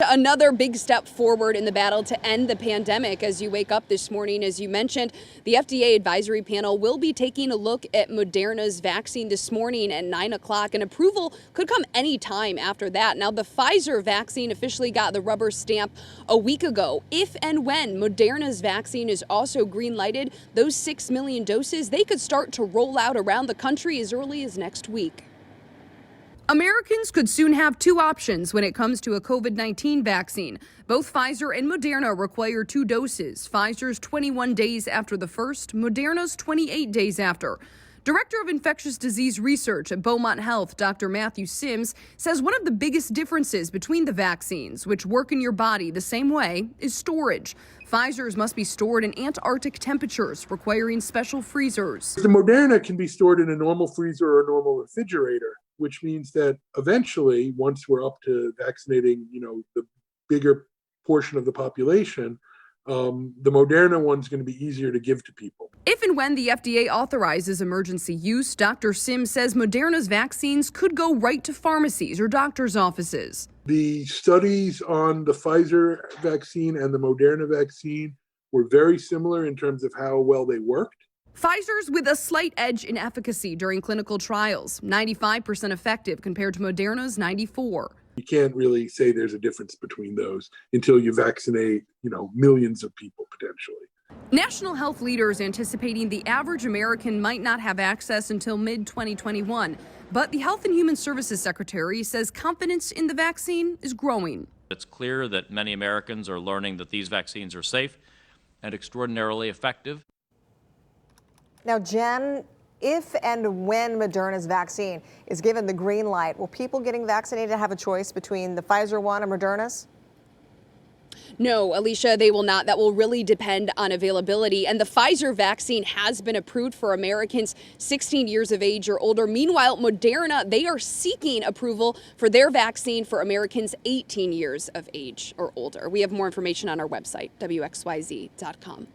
another big step forward in the battle to end the pandemic. As you wake up this morning, as you mentioned, the FDA advisory panel will be taking a look at Moderna's vaccine this morning at 9 o'clock, and approval could come any time after that. Now, the Pfizer vaccine officially got the rubber stamp a week ago. If and when Moderna's vaccine is also green-lighted, those 6 million doses, they could start to roll out around the country as early as next week. Americans could soon have two options when it comes to a COVID-19 vaccine. Both Pfizer and Moderna require 2 doses. Pfizer's 21 days after the first, Moderna's 28 days after. Director of Infectious Disease Research at Beaumont Health, Dr. Matthew Sims, says one of the biggest differences between the vaccines, which work in your body the same way, is storage. Pfizer's must be stored in Antarctic temperatures, requiring special freezers. The Moderna can be stored in a normal freezer or a normal refrigerator, which means that eventually, once we're up to vaccinating, the bigger portion of the population, the Moderna one's going to be easier to give to people. If and when the FDA authorizes emergency use, Dr. Sims says Moderna's vaccines could go right to pharmacies or doctors' offices. The studies on the Pfizer vaccine and the Moderna vaccine were very similar in terms of how well they worked. Pfizer's with a slight edge in efficacy during clinical trials, 95% effective compared to Moderna's 94%. You can't really say there's a difference between those until you vaccinate, millions of people potentially. National health leaders anticipating the average American might not have access until mid-2021. But the Health and Human Services Secretary says confidence in the vaccine is growing. It's clear that many Americans are learning that these vaccines are safe and extraordinarily effective. Now, Jen, if and when Moderna's vaccine is given the green light, will people getting vaccinated have a choice between the Pfizer one and Moderna's? No, Alicia, they will not. That will really depend on availability. And the Pfizer vaccine has been approved for Americans 16 years of age or older. Meanwhile, Moderna, they are seeking approval for their vaccine for Americans 18 years of age or older. We have more information on our website, WXYZ.com.